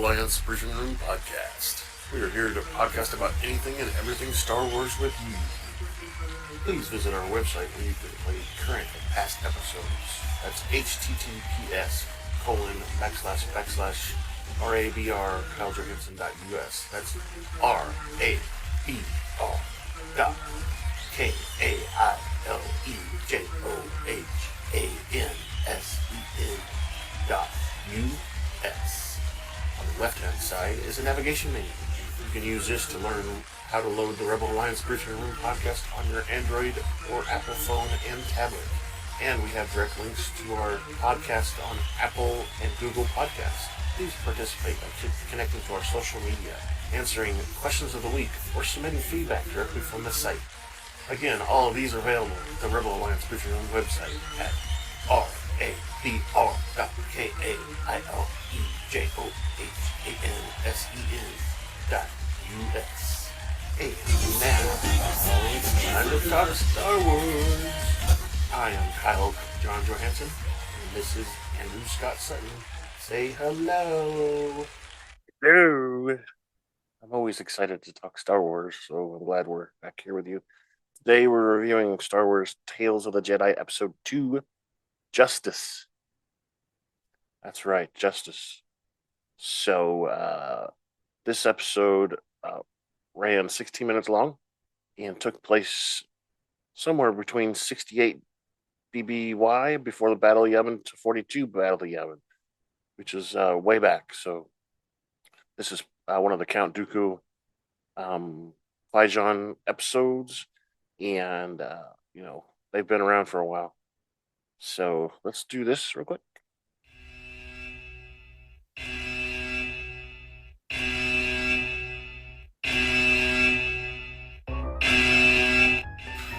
Alliance Briefing Room podcast. We are here to podcast about anything and everything Star Wars with you. Please visit our website where you can play current and past episodes. That's https://RABR KyleJohansson.us. That's RABR.KyleJohansson.us. On the left-hand side is a navigation menu. You can use this to learn how to load the Rebel Alliance Briefing Room podcast on your Android or Apple phone and tablet. And we have direct links to our podcast on Apple and Google Podcasts. Please participate by connecting to our social media, answering questions of the week, or submitting feedback directly from the site. Again, all of these are available at the Rebel Alliance Briefing Room website at RABR.KyleJohansson.us. And now, it's time to talk Star Wars. I am Kyle John Johansson, and this is Andrew Scott Sutton. Say hello. Hello. I'm always excited to talk Star Wars, so I'm glad we're back here with you. Today we're reviewing Star Wars Tales of the Jedi Episode 2, Justice. That's right, Justice. So, this episode ran 16 minutes long and took place somewhere between 68 BBY before the Battle of Yavin to 42 Battle of Yavin, which is way back. So this is one of the Count Dooku Qui-Gon episodes, and they've been around for a while. So let's do this real quick.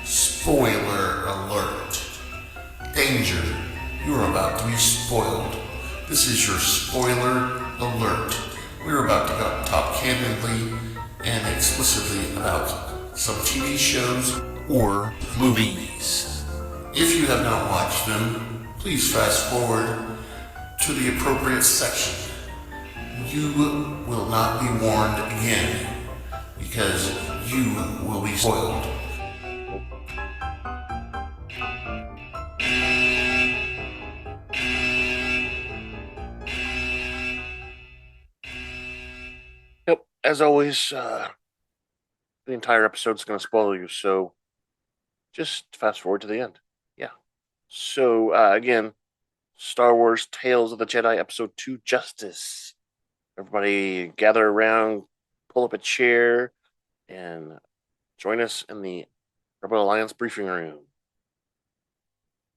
Spoiler alert. Danger. You're about to be spoiled. This is your spoiler alert. We're about to talk candidly and explicitly about some TV shows or movies. If you have not watched them, please fast forward to the appropriate section. You will not be warned again because you will be spoiled. As always, the entire episode's going to spoil you, so just fast forward to the end. Yeah. So, again, Star Wars Tales of the Jedi Episode 2, Justice. Everybody gather around, pull up a chair, and join us in the Rebel Alliance Briefing Room.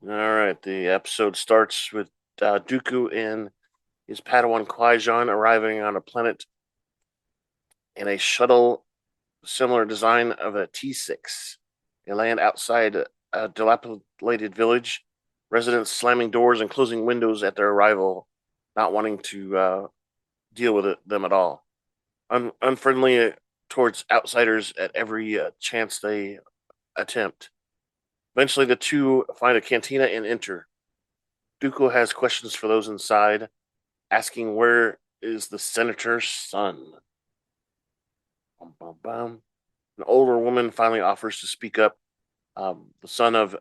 All right, the episode starts with Dooku and his Padawan Qui-Gon arriving on a planet in a shuttle similar design of a T6. They land outside a dilapidated village, residents slamming doors and closing windows at their arrival, not wanting to deal with them at all. Unfriendly towards outsiders at every chance they attempt. Eventually, the two find a cantina and enter. Dooku has questions for those inside, asking where is the senator's son. Bum, bum, bum. An older woman finally offers to speak up. The son of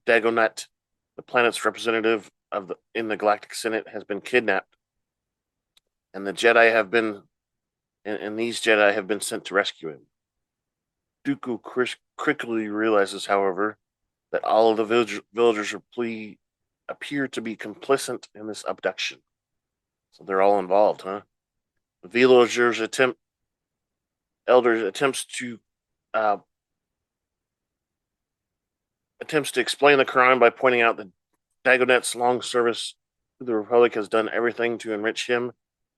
Dagonet, the planet's representative in the Galactic Senate, has been kidnapped, and the Jedi have been, and these Jedi have been sent to rescue him. Dooku quickly realizes, however, that all of the villagers appear to be complicit in this abduction. So they're all involved, huh? The villagers attempts to explain the crime by pointing out that Dagonet's long service to the Republic has done everything to enrich him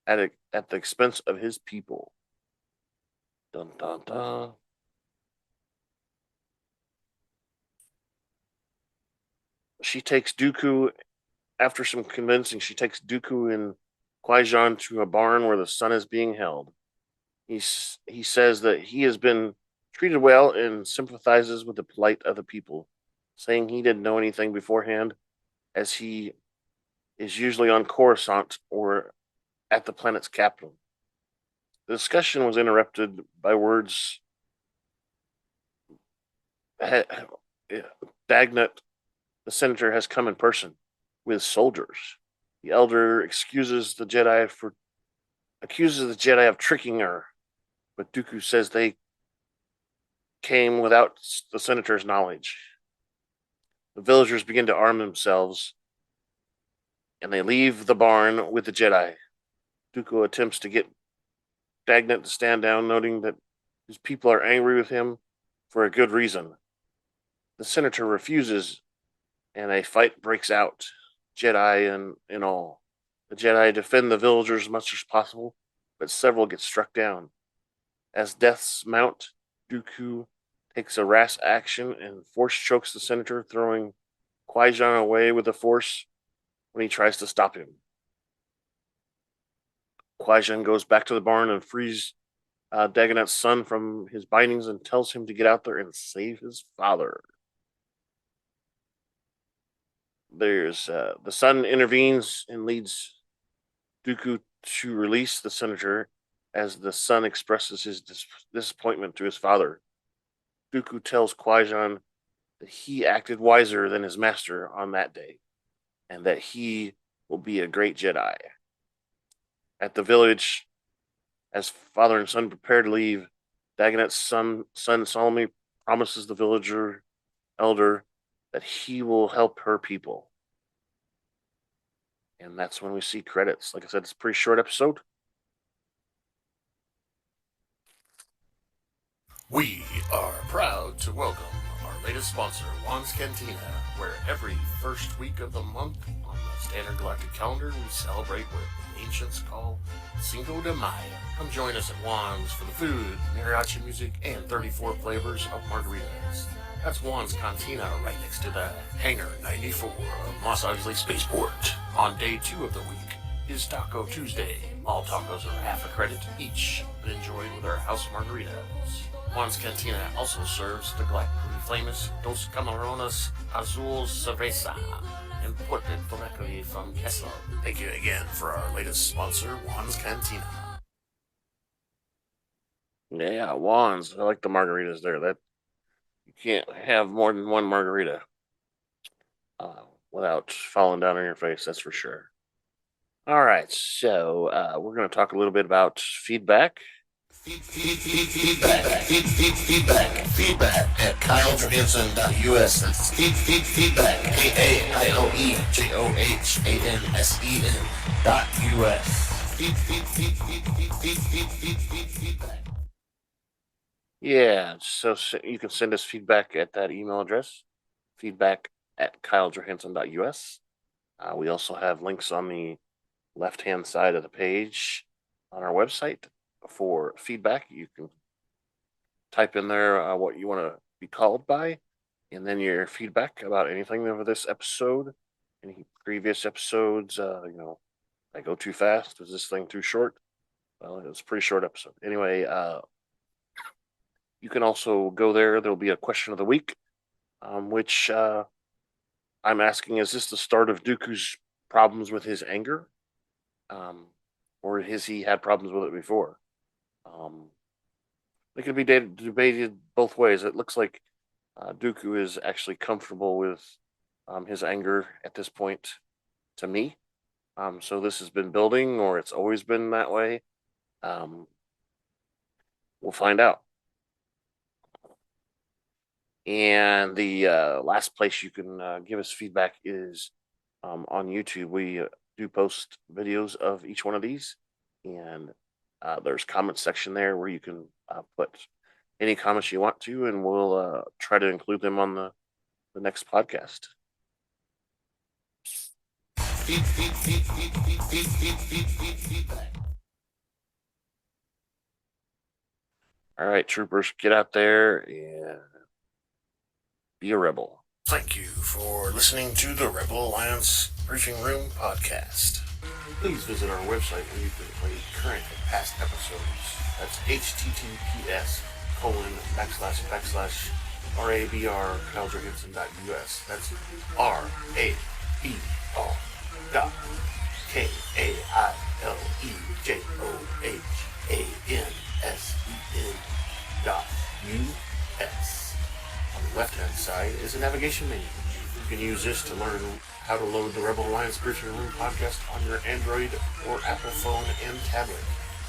at the expense of his people. Dun dun dun. After some convincing, she takes Dooku and Qui-Gon to a barn where the son is being held. He says that he has been treated well and sympathizes with the plight of the people, saying he didn't know anything beforehand, as he is usually on Coruscant or at the planet's capital. The discussion was interrupted by words. Dagnut, the senator, has come in person with soldiers. The elder accuses the Jedi of tricking her, but Dooku says they came without the senator's knowledge. The villagers begin to arm themselves, and they leave the barn with the Jedi. Dooku attempts to get Dagnut to stand down, noting that his people are angry with him for a good reason. The senator refuses, and a fight breaks out, Jedi and all. The Jedi defend the villagers as much as possible, but several get struck down. As deaths mount, Dooku takes a rash action and force chokes the senator, throwing Qui-Gon away with the force when he tries to stop him. Qui-Gon goes back to the barn and frees Dagonet's son from his bindings and tells him to get out there and save his father. There's the son intervenes and leads Dooku to release the senator as the son expresses his disappointment to his father. Dooku tells Qui-Gon that he acted wiser than his master on that day, and that he will be a great Jedi. At the village, as father and son prepare to leave, Dagonet's son solemnly promises the villager elder that he will help her people. And that's when we see credits. Like I said, it's a pretty short episode. We are proud to welcome our latest sponsor, Juan's Cantina, where every first week of the month on the Standard Galactic calendar we celebrate what the ancients call Cinco de Mayo. Come join us at Juan's for the food, mariachi music, and 34 flavors of margaritas. That's Juan's Cantina right next to the Hangar 94 of Mos Eisley Spaceport. On day 2 of the week is Taco Tuesday. All tacos are half a credit each, but enjoyed with our house margaritas. Juan's Cantina also serves the galactically famous Dos Camarones Azul Cerveza, imported directly from Kessel. Thank you again for our latest sponsor, Juan's Cantina. Yeah, Juan's. I like the margaritas there. That you can't have more than one margarita without falling down on your face. That's for sure. All right, so we're going to talk a little bit about feedback. Feedback at KyleJohansson.us. That's feedback, KyleJohansson.us. Feedback. Yeah, so you can send us feedback at that email address, feedback at KyleJohansson.us. We also have links on the left-hand side of the page on our website for feedback. You can type in there what you want to be called by, and then your feedback about anything over this episode, any previous episodes. I go too fast. Was this thing too short? Well, it was a pretty short episode. Anyway, you can also go there. There'll be a question of the week, which I'm asking: is this the start of Dooku's problems with his anger, or has he had problems with it before? It can be debated both ways. It looks like Dooku is actually comfortable with his anger at this point, to me. So this has been building, or it's always been that way. We'll find out. And the last place you can give us feedback is on YouTube. We do post videos of each one of these, and there's comment section there where you can put any comments you want to, and we'll try to include them on the next podcast. All right, troopers, get out there and be a rebel. Thank you for listening to the Rebel Alliance Briefing Room podcast. Please visit our website where you can play current and past episodes. That's https://RABR KyleJohansson.us. That's RABR.KyleJohansson.us. is a navigation menu. You can use this to learn how to load the Rebel Alliance Briefing Room podcast on your Android or Apple phone and tablet.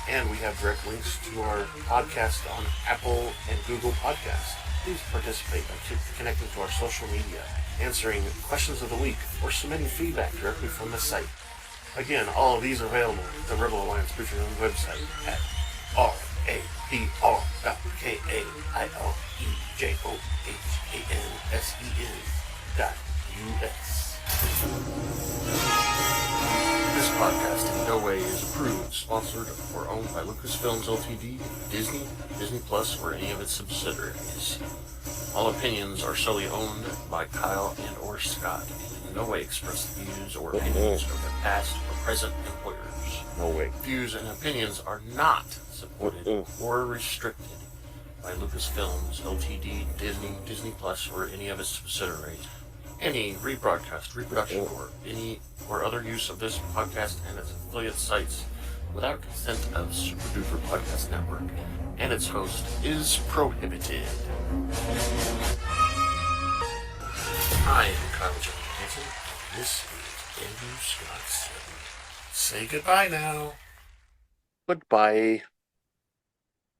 And we have direct links to our podcast on Apple and Google Podcasts. Please participate by connecting to our social media, answering questions of the week, or submitting feedback directly from the site. Again, all of these are available at the Rebel Alliance Briefing Room website at RABR.KAIOEJOHANSEN.US. This podcast in no way is approved, sponsored, or owned by Lucasfilms Ltd., Disney, Disney Plus, or any of its subsidiaries. All opinions are solely owned by Kyle and or Scott, and in no way express the views or opinions of their past or present employers. No way. Views and opinions are not supported or restricted by Lucasfilms Ltd., Disney, Disney Plus, or any of its subsidiaries. Any rebroadcast, reproduction, or any or other use of this podcast and its affiliate sites without consent of Super Duper Podcast Network and its host is prohibited. I am Kyle J. Hansen. This is Andrew Scott. Say goodbye now. Goodbye.